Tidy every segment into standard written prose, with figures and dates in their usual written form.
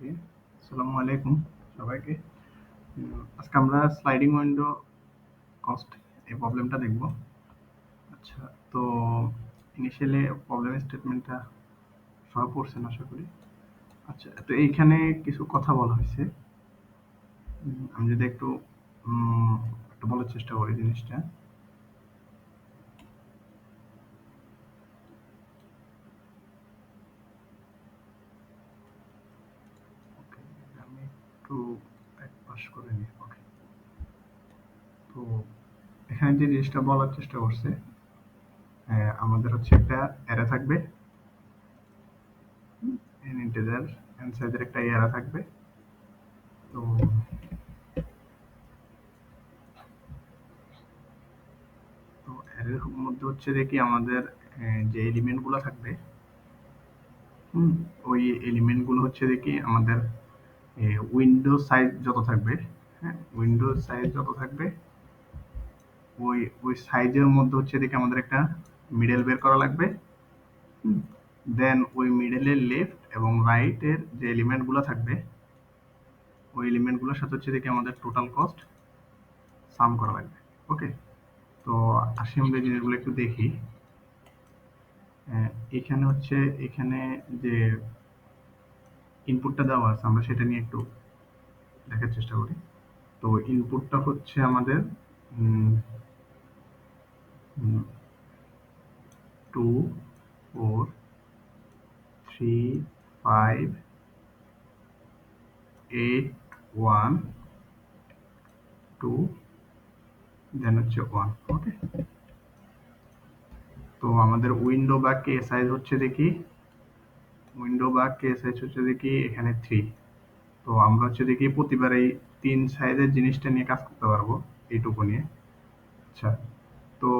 ওকে, আসসালামু আলাইকুম সবাইকে। আজকে আমরা স্লাইডিং উইন্ডো কস্ট এই প্রবলেমটা দেখব। আচ্ছা, তো ইনিশিয়ালি প্রবলেম স্টেটমেন্টটা সবাই পড়ছেন আশা করি। আচ্ছা, তো এইখানে কিছু কথা বলা হয়েছে। আমি যদি উম, একটু বলার চেষ্টা করি জিনিসটা। ওকে, আমি একটু এক পাশ করে নিই। ওকে, তো এখানে যে জিনিসটা বলার চেষ্টা করছে, আমাদের হচ্ছে একটা অ্যারে থাকবে, ইন্টিজার এন সাইজের একটা অ্যারে থাকবে। তো তো এর মধ্যে হচ্ছে দেখি আমাদের যে এলিমেন্ট গুলো থাকবে, হুম, ওই এলিমেন্ট গুলো হচ্ছে দেখি আমাদের উইন্ডো সাইজ যত থাকবে, হ্যাঁ, উইন্ডো সাইজ যত থাকবে ওই ওই সাইজের মধ্যে হচ্ছে দেখি আমাদের একটা মিডল বের করা লাগবে। দেন ওই মিডলের লেফট এবং রাইট এর যে এলিমেন্ট গুলো থাকবে ওই এলিমেন্ট গুলোর সাথে হচ্ছে দেখি আমাদের টোটাল কস্ট সাম করা লাগবে। ওকে, তো আসি আমরা জিনিসগুলো একটু দেখি। আহ, এখানে হচ্ছে এখানে যে ইনপুটটা দেওয়া আছে আমরা সেটা নিয়ে একটু দেখার চেষ্টা করি। তো ইনপুটটা হচ্ছে আমাদের 2 4 3 5 8 1 2, দেন হচ্ছে 1। ওকে, তো আমাদের উইন্ডো বা কে সাইজ হচ্ছে দেখি এখানে 3। তো আমরা হচ্ছে দেখি প্রতিবার এই 3 সাইজের জিনিসটা নিয়ে কাজ করতে পারবো, এইটুকু নিয়ে। আচ্ছা, তো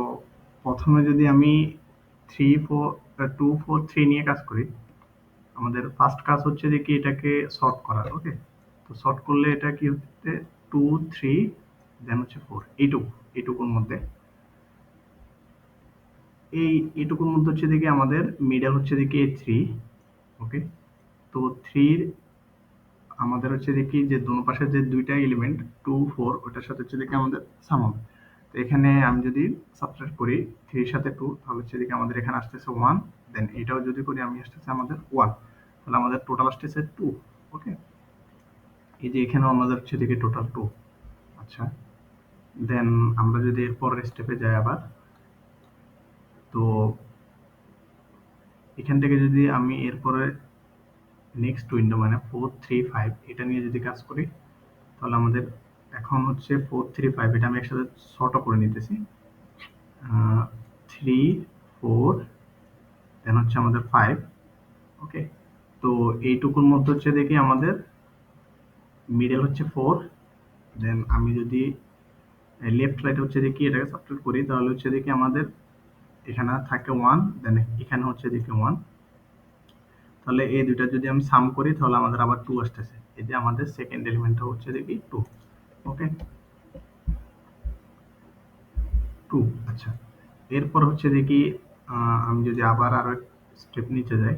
প্রথমে যদি আমি 2 4 3 নিয়ে কাজ করি, আমাদের ফার্স্ট কাজ হচ্ছে যে কি এটাকে সর্ট করা। ওকে, তো সর্ট করলে এটা কি হচ্ছে 2 3 দেন হচ্ছে 4, এইটুকুর মধ্যে এই এইটুকুর মধ্যে হচ্ছে দেখি আমাদের মিডল হচ্ছে দেখি 3। ওকে, তো 3 আমাদের হচ্ছে দেখি যে দোনো পাশে যে দুইটা এলিমেন্ট 2 4 ওটার সাথে হচ্ছে দেখি আমাদের সাম হবে। তো এখানে আমি যদি সাবট্রাক্ট করি 3 এর সাথে 2, তাহলে হচ্ছে দেখি আমাদের এখানে আসতেছে 1। দেন এটাও যদি করি আমি আসতেছে আমাদের 1, তাহলে আমাদের টোটাল আসতেছে 2। ওকে, এই যে এখানেও আমাদের হচ্ছে দেখি টোটাল 2। আচ্ছা, দেন আমরা যদি এর পরের স্টেপে যাই আবার, তো এখান থেকে যদি আমি এরপরে নেক্সট উইন্ডো মানে 4 3 5 এটা নিয়ে যদি কাজ করি, তাহলে আমাদের এখন হচ্ছে 4 3 5, এটা আমি একসাথে শর্টও করে নিতেছি। 3 4 দেন হচ্ছে আমাদের 5। ওকে, তো এইটুকুর মধ্যে হচ্ছে দেখি আমাদের মিডল হচ্ছে 4। দেন আমি যদি লেফট রাইট হচ্ছে দেখি এটাকে সাবট্রাক্ট করি, তাহলে হচ্ছে দেখি আমাদের এখানে থাকে 1, দেন এখানে হচ্ছে দেখি 1। তাহলে এই দুইটা যদি আমি সাম করি তাহলে আমাদের আবার 2 আসতেছে। এই যে আমাদের সেকেন্ড এলিমেন্টটা হচ্ছে দেখি 2। ওকে, 2। আচ্ছা, এরপর হচ্ছে দেখি আমি যদি আবার আরো স্টেপ নিচে যাই,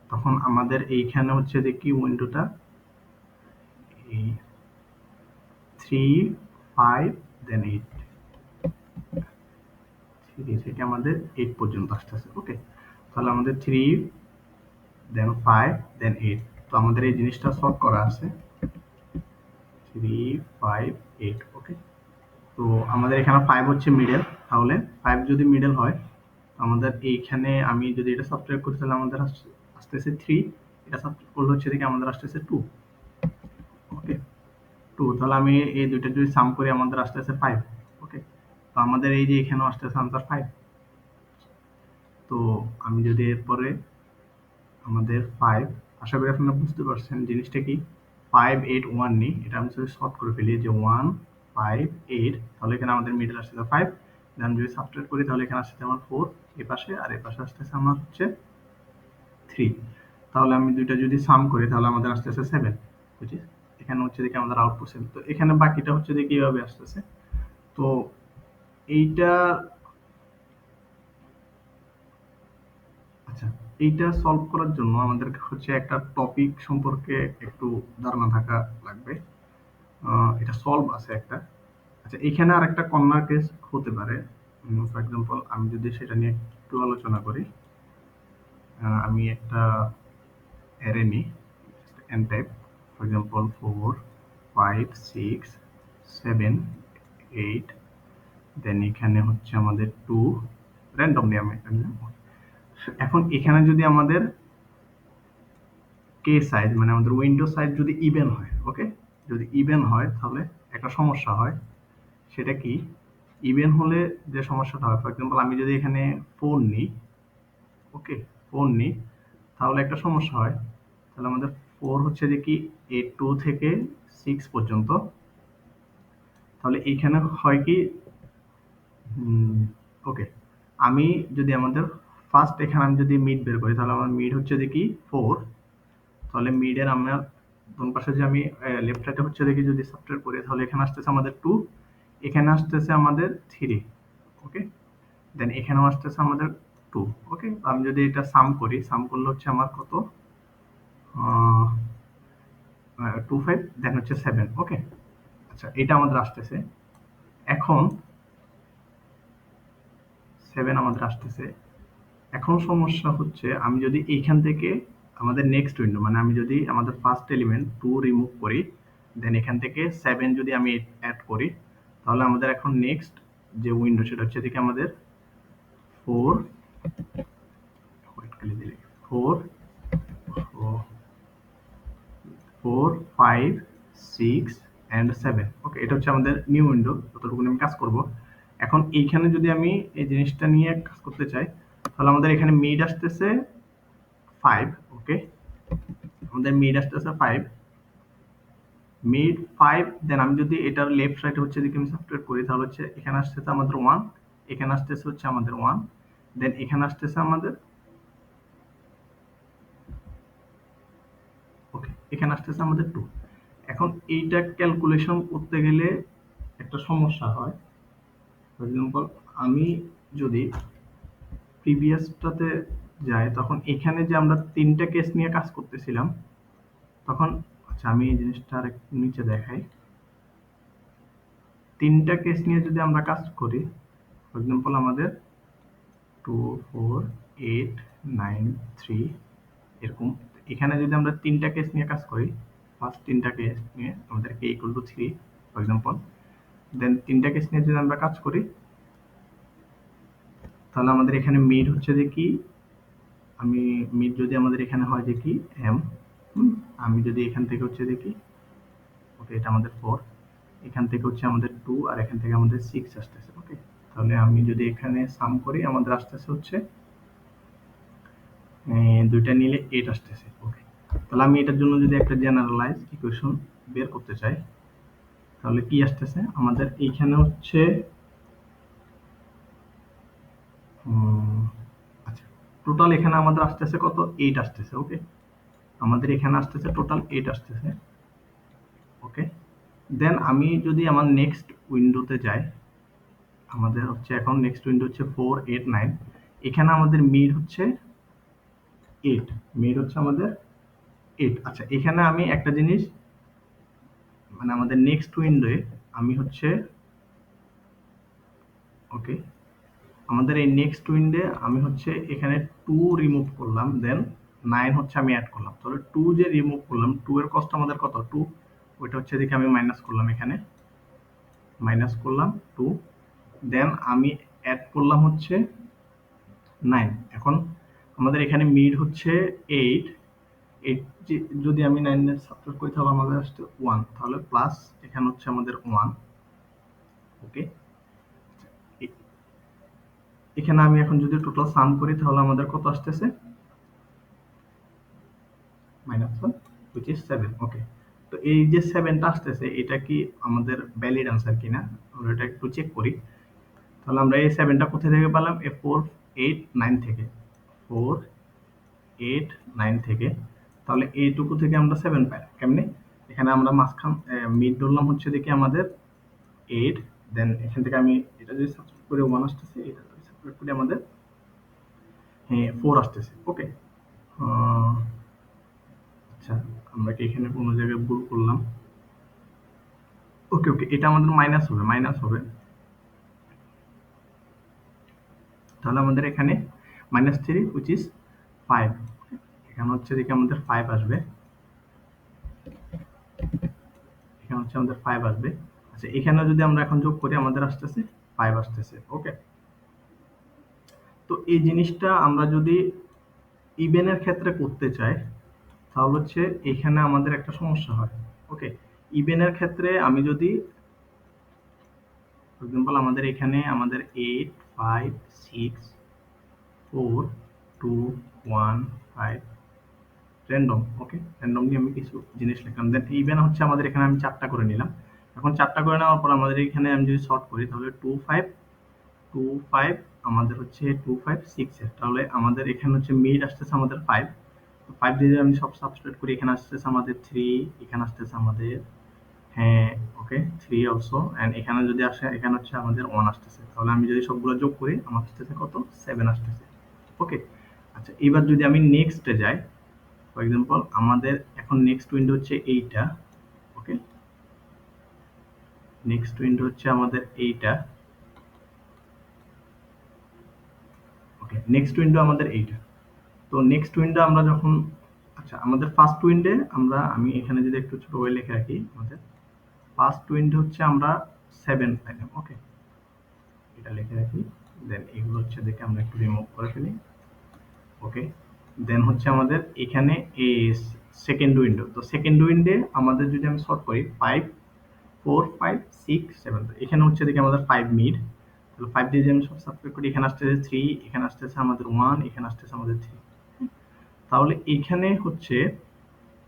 তখন আমাদের এইখানে হচ্ছে দেখি উইন্ডোটা এই 3 5 দেন 8, 3 থেকে আমাদের 8 পর্যন্ত আসতেছে। ওকে, তাহলে আমাদের 3 দেন 5 দেন 8। তো আমাদের এই জিনিসটা সলভ করা আছে 3 5 8। ওকে, তো আমাদের এখানে 5 হচ্ছে মিডল, তাহলে 5 যদি মিডল হয় আমাদের এইখানে আমি যদি এটা সাবট্রাক্ট করি তাহলে আমাদের আসতেছে 3, এটা সাবট্রাক্ট করলে হচ্ছে দেখি আমাদের আসতেছে 2। ওকে, 2, তাহলে আমি এই দুইটা যদি সাম করি আমাদের আসতেছে 5। ওকে, তো আমাদের এই যে এখানেও আসতেছে আনসার 5। তো আমি যদি এরপরে আমাদের 5, আশা করি আপনারা বুঝতে পারছেন জিনিসটা কি। 5 8 1 নিই, এটা আমি যদি শর্ট করে ফেলি যে 1 5 8, তাহলে এখানে আমাদের মিডল আসতেছে 5। দেন যদি সাবট্রাক্ট করি তাহলে এখানে আসতেছে আমার 4 এই পাশে, আর এই পাশে আসতেছে আমার হচ্ছে 3। তাহলে আমি দুইটা যদি সাম করি তাহলে আমাদের আসতেছে 7, বুঝি এখানে হচ্ছে দেখি আমাদের আউটপুট 7। তো এখানে বাকিটা হচ্ছে দেখি কিভাবে আসতেছে। তো এইটা, আচ্ছা, এইটা সলভ করার জন্য আমাদের হচ্ছে একটা টপিক সম্পর্কে একটু ধারণা থাকা লাগবে। এটা সলভ আছে একটা। আচ্ছা, এখানে আর একটা কর্নার কেস হতে পারে। ফর এক্সাম্পল আমি যদি সেটা নিয়ে একটু আলোচনা করি, আমি একটা অ্যারে নিই, n টাইপ, ফর এক্সাম্পল 4 5 6 7 8, দেন এখানে হচ্ছে আমাদের 2, র্যান্ডমলি আমি এটা নিলাম। এখন এখানে যদি আমাদের কে সাইজ মানে আমাদের উইন্ডো সাইজ যদি ইভেন হয়, ওকে, যদি ইভেন হয় তাহলে একটা সমস্যা হয়। সেটা কি? ইভেন হলে যে সমস্যাটা হয়, ফর এক্সাম্পল আমি যদি এখানে 4 নিই, ওকে, 4 নিই, তাহলে একটা সমস্যা হয়। তাহলে আমাদের 4 হচ্ছে যে কি A2 থেকে 6 পর্যন্ত। তাহলে এইখানে হয় কি, ওকে, আমি যদি আমাদের ফার্স্ট এখানে আমি যদি মিড বের করি, তাহলে আমার মিড হচ্ছে যে কি 4। তাহলে মিডের আমরা কোন পাশে যে আমি লেফট সাইডে হচ্ছে দেখি যদি সাবট্রাক্ট করি, তাহলে এখানে আসতেছে আমাদের 2, এখানে আসতেছে আমাদের 3, ওকে, দেন এখানেও আসতেছে আমাদের 2, ওকে। আমি যদি এটা সাম করি, সাম করলে হচ্ছে আমার কত, 2 5, দেন হচ্ছে 7, ওকে। আচ্ছা, এটা আমাদের আসতেছে। এখন 7 আমাদের আসতেছে। এখন সমস্যা হচ্ছে আমি যদি এইখান থেকে আমাদের নেক্সট উইন্ডো মানে আমি যদি আমাদের ফার্স্ট এলিমেন্ট 2 রিমুভ করি, দেন এখান থেকে 7 যদি আমি অ্যাড করি, তাহলে আমাদের এখন নেক্সট যে উইন্ডো সেটা হচ্ছে এদিকে আমাদের 4, ওয়েট খালি দিলে 4 4 5 6 এন্ড 7, ওকে। এটা হচ্ছে আমাদের নিউ উইন্ডো, যতটুকু আমি কাজ করব। এখন এইখানে যদি আমি এই জিনিসটা নিয়ে কাজ করতে চাই, তাহলে আমাদের এখানে মিড আসতেছে 5, ওকে, আমাদের মিড আসতেছে 5, মিড 5, দেন আমি যদি এটার লেফট সাইডে হচ্ছে এদিকে আমি সাবট্রাক্ট করি, তাহলে হচ্ছে এখানে আসতেছে আমাদের 1, এখানে আসতেছে হচ্ছে আমাদের 1, দেন এখানে আসতেছে আমাদের, ওকে, এখানে আসতেছে আমাদের 2। এখন এইটা ক্যালকুলেশন করতে গেলে একটা সমস্যা হয়। ফর এক্সাম্পল আমি যদি প্রিভিয়াসটাতে যাই, তখন এখানে যে আমরা 3টা কেস নিয়ে কাজ করতেছিলাম, তখন, আচ্ছা আমি এই জিনিসটা আরেকটু নিচে দেখাই। 3টা কেস নিয়ে যদি আমরা কাজ করি, ফর এক্সাম্পল আমাদের 2 4 8 9 3 এরকম, এখানে যদি আমরা 3টা কেস নিয়ে কাজ করি, ফার্স্ট 3টা কেস নিয়ে আমাদের k equal to 3 for example, then 3টা কেস নিয়ে যদি আমরা কাজ করি, তাহলে আমাদের এখানে মিড হচ্ছে যে কি, আমি মিড যদি আমাদের এখানে হয় যে কি m, আমি যদি এখান থেকে হচ্ছে দেখি, ওকে, এটা আমাদের 4, এখান থেকে হচ্ছে আমাদের 2, আর এখান থেকে আমাদের 6 আসতেছে, ওকে। তাহলে আমি যদি এখানে সাম করি, আমাদের আসতেছে হচ্ছে দুইটা নিলে 8 আসতেছে, ওকে। তাহলে আমি এটার জন্য যদি একটা জেনারেলাইজ ইকুয়েশন বের করতে চাই, তাহলে কি আসতেছে আমাদের এইখানে হচ্ছে, আচ্ছা, টোটাল এখানে আমাদের আসতেছে কত, 8 আসতেছে, ওকে। আমাদের এখানে আসতেছে টোটাল 8 আসতেছে, ওকে। দেন আমি যদি আমার নেক্সট উইন্ডোতে যাই, আমাদের হচ্ছে এখন নেক্সট উইন্ডো হচ্ছে 4 8 9, এখানে আমাদের মিড হচ্ছে 8, মিড হচ্ছে আমাদের 8। আচ্ছা, এখানে আমি একটা জিনিস মানে আমাদের নেক্সট উইন্ডোয়ে আমি হচ্ছে, ওকে, আমাদের এই নেক্সট উইন্ডে আমি হচ্ছে এখানে 2 রিমুভ করলাম, দেন 9 হচ্ছে আমি অ্যাড করলাম। তাহলে 2 যে রিমুভ করলাম, 2 এর কস্ট আমাদের কত, 2, ওইটা হচ্ছে এদিকে আমি মাইনাস করলাম, এখানে মাইনাস করলাম 2, দেন আমি অ্যাড করলাম হচ্ছে 9। এখন আমাদের এখানে মিড হচ্ছে 8, 8 যদি আমি 9 এর সাবট্রাক্ট করি, তাহলে আমাদের আসছে 1, তাহলে প্লাস এখানে হচ্ছে আমাদের 1, ওকে। এখানে আমি এখন যদি টোটাল সাম করি, তাহলে আমাদের কত আসতেছে, -1 which is 7, ওকে। তো এই যে 7টা আসতেছে, এটা কি আমাদের ভ্যালিড আনসার কিনা আমরা এটা একটু চেক করি। তাহলে আমরা এই 7টা কোথা থেকে পেলাম, এই 4 8 9 থেকে, 4 8 9 থেকে। তাহলে এইটুকু থেকে আমরা 7 পাই কেমনে, এখানে আমরা মাঝখান মিড ধরলাম হচ্ছে দেখি আমাদের 8, দেন এখান থেকে আমি এটা যদি সাবস্ক্রাইব করে 1 আসতেছে, এটা যদি সাবস্ক্রাইব করে আমাদের 4 আসতেছে, ওকে। আচ্ছা, আমরা কি এখানে কোনো জায়গায় ভুল করলাম? ওকে, ওকে, এটা আমাদের মাইনাস হবে। তাহলে আমাদের এখানে -3 which is 5, এখানে হচ্ছে দেখি আমাদের 5 আসবে, এখানে হচ্ছে আমাদের 5 আসবে। আচ্ছা, এখানে যদি আমরা এখন যোগ করি আমাদের আসতেছে 5 আসতেছে। ওকে, তো এই জিনিসটা আমরা যদি ইভেনের ক্ষেত্রে করতে চাই তাহলে হচ্ছে এখানে আমাদের একটা সমস্যা হয়। ওকে, ইভেনের ক্ষেত্রে আমি যদি ফর এক্সাম্পল আমাদের এখানে আমাদের 8 5 6 4 2 1 5 র্যান্ডম। ওকে, র্যান্ডমলি আমি কিছু জিনিস লিখলাম, দেন ইভেন হচ্ছে আমাদের এখানে আমি 4টা করে নিলাম। এখন 4টা করে নেওয়ার পর আমাদের এখানে আমি যদি সর্ট করি তাহলে 2 5 2 5 আমাদের হচ্ছে 2 5 6 এর, তাহলে আমাদের এখানে হচ্ছে মিড আসতেছে আমাদের 5। তো 5 দিয়ে যদি আমি সব সাবস্ট্রেট করি এখানে আসতেছে আমাদের 3, এখানে আসতেছে আমাদের, হ্যাঁ, ওকে, 3 অলসো, এন্ড এখানে যদি আসে এখানে হচ্ছে আমাদের 1 আসতেছে। তাহলে আমি যদি সবগুলো যোগ করি আমার আসতেছে কত? 7 আসতেছে। ওকে, আচ্ছা, এবার যদি আমি নেক্সটে যাই, ফর এক্সাম্পল আমাদের এখন নেক্সট উইন্ডো হচ্ছে এইটা। ওকে, নেক্সট উইন্ডো হচ্ছে আমাদের এইটা। ওকে, নেক্সট উইন্ডো আমাদের এইটা। তো নেক্সট উইন্ডো আমরা যখন, আচ্ছা, আমাদের ফার্স্ট উইন্ডে আমি এখানে যদি একটু ছোট করে লিখে রাখি, আমাদের ফার্স্ট উইন্ডো হচ্ছে আমরা 7 পাইলাম। ওকে, এটা লিখে রাখি, দেন এগুলো হচ্ছে দেখে আমরা একটু রিমুভ করে ফেলি। ওকে, দেন হচ্ছে আমাদের এখানে এই সেকেন্ড উইন্ডো, তো সেকেন্ড উইন্ডে আমাদের যদি আমি সর্ট করি 5 4 5 6 7, এখানে হচ্ছে দেখি আমাদের 5 মিড। তাহলে 5 দিয়ে যদি আমি সব সাবট্রাক্ট করি এখানে আসতেছে 3, এখানে আসতেছে আমাদের 1, এখানে আসতেছে আমাদের 3। তাহলে এখানে হচ্ছে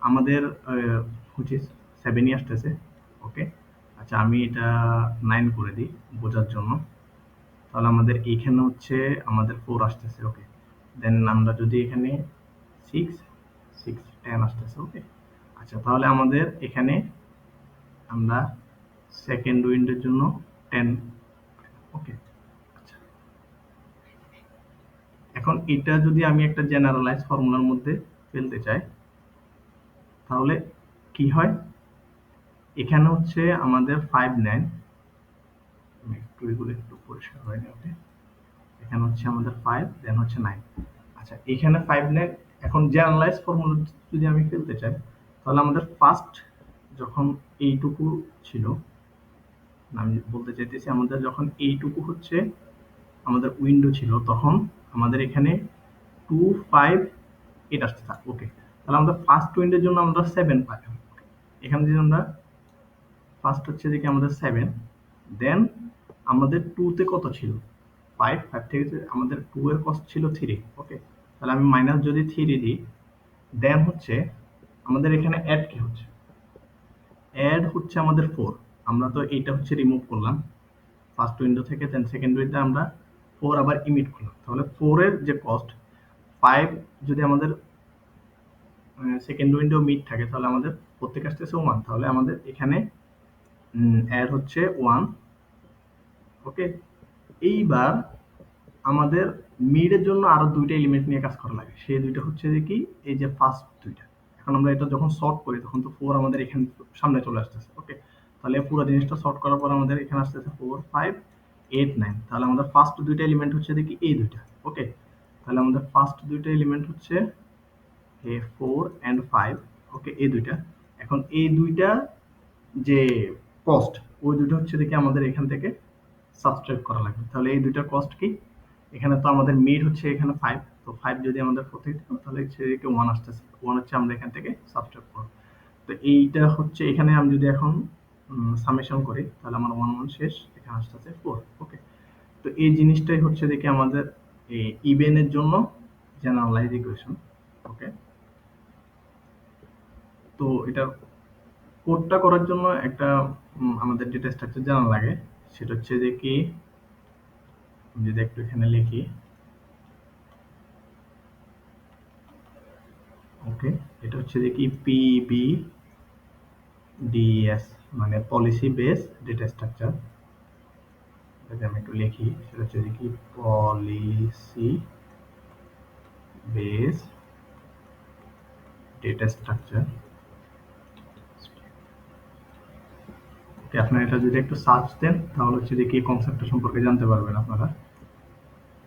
আমাদের হুইচ ইজ 7ই আসতেছে। ওকে, আচ্ছা, আমি এটা 9 করে দিই বোঝার জন্য। তাহলে আমাদের এইখানে হচ্ছে আমাদের 4 আসতেছে। ওকে, দেন আমরা যদি এখানে 6 6 10 আসতেছে। ওকে, আচ্ছা, তাহলে আমাদের এখানে আমরা সেকেন্ড উইন্ডোর জন্য 10। ওকে, আচ্ছা, এখন এটা যদি আমি একটা জেনারেলাইজ ফর্মুলার মধ্যে ফেলতে চাই তাহলে কি হয়? এখানে হচ্ছে আমাদের 5 নেন, আমি একটু এগুলো একটু পরিষ্কার হয়নি। ওকে, এখানে হচ্ছে আমাদের 5, দেন হচ্ছে 9। আচ্ছা, এখানে 5 নেন। এখন জেনারেলাইজ ফর্মুলা যদি আমি ফেলতে চাই তাহলে আমাদের ফার্স্ট যখন এইটুকু ছিল, আমি বলতে চাইতেছি আমাদের যখন এইটুকু হচ্ছে আমাদের উইন্ডো ছিল তখন আমাদের এখানে 2 5 8 আসতে থাক। ওকে, তাহলে আমাদের ফার্স্ট উইন্ডোর জন্য আমরা 7 পাই। এখানে যদি আমরা ফার্স্ট হচ্ছে দেখি আমাদের 7, দেন আমাদের 2 তে কত ছিল? 5 5 থেকে আমাদের 2 এর কস্ট ছিল 3। ওকে, তাহলে আমি মাইনাস যদি 3 দিই, দেন হচ্ছে আমাদের এখানে অ্যাড কি হচ্ছে? অ্যাড হচ্ছে আমাদের 4। আমরা তো এইটা হচ্ছে রিমুভ করলাম ফার্স্ট উইন্ডো থেকে, দেন সেকেন্ড উইন্ডো আমরা 4 আবার ইমিট করলাম। তাহলে 4 এর যে কস্ট 5 যদি আমাদের সেকেন্ড উইন্ডো মিড থাকে তাহলে আমাদের প্রত্যেক আসতেছে 1, তাহলে আমাদের এখানে অ্যাড হচ্ছে 1। ওকে, এইবার আমাদের মিডের জন্য আরো 2টা এলিমেন্ট নিয়ে কাজ করা লাগে, সেই 2টা হচ্ছে যে কি, এই যে ফার্স্ট 2টা। এখন আমরা এটা যখন সর্ট করি তখন তো 4 আমাদের এখানে সামনে চলে আসতেছে। ওকে, তাহলে পুরো জিনিসটা সর্ট করার পর আমাদের এখানে আসতেছে 4 5 8 9, তাহলে আমাদের ফার্স্ট 2টা এলিমেন্ট হচ্ছে দেখি এই 2টা। ওকে, তাহলে আমাদের ফার্স্ট 2টা এলিমেন্ট হচ্ছে 4 and 5। ওকে, এই 2টা। এখন এই 2টা যে কস্ট, ওই 2টা হচ্ছে দেখি আমাদের এখান থেকে সাবট্রাক্ট করা লাগবে। তাহলে এই 2টার কস্ট কি? এখানে তো আমাদের মিড হচ্ছে এখানে 5, তো 5 যদি আমাদের প্রত্যেক দিন তাহলে সেদিকে 1 আসতেছে। 1 হচ্ছে আমরা এখান থেকে সাবট্রাক্ট করব। তো এইটা হচ্ছে এখানে আমি যদি এখন সামেশন করি তাহলে আমার 1 1 শেষ, এখানে আসতেছে 4। ওকে, তো এই জিনিসটাই হচ্ছে দেখি আমাদের এই ইভেনের জন্য জেনারেলাইজ ইকুয়েশন। ওকে, তো এটা কোডটা করার জন্য একটা আমাদের ডেটা স্ট্রাকচার জানা লাগে। সেটা হচ্ছে যে কি, আমি যদি একটু এখানে লিখি। ওকে, এটা হচ্ছে যে কি PBDS, মানে পলিসি বেস ডেটা স্ট্রাকচার। যদি আমি একটু লিখি সেটা হচ্ছে যে কি পলিসি বেস ডেটা স্ট্রাকচার। আপনারা এটা যদি একটু সার্চ দেন তাহলে হচ্ছে যে কি কনসেপ্টটা সম্পর্কে জানতে পারবেন আপনারা।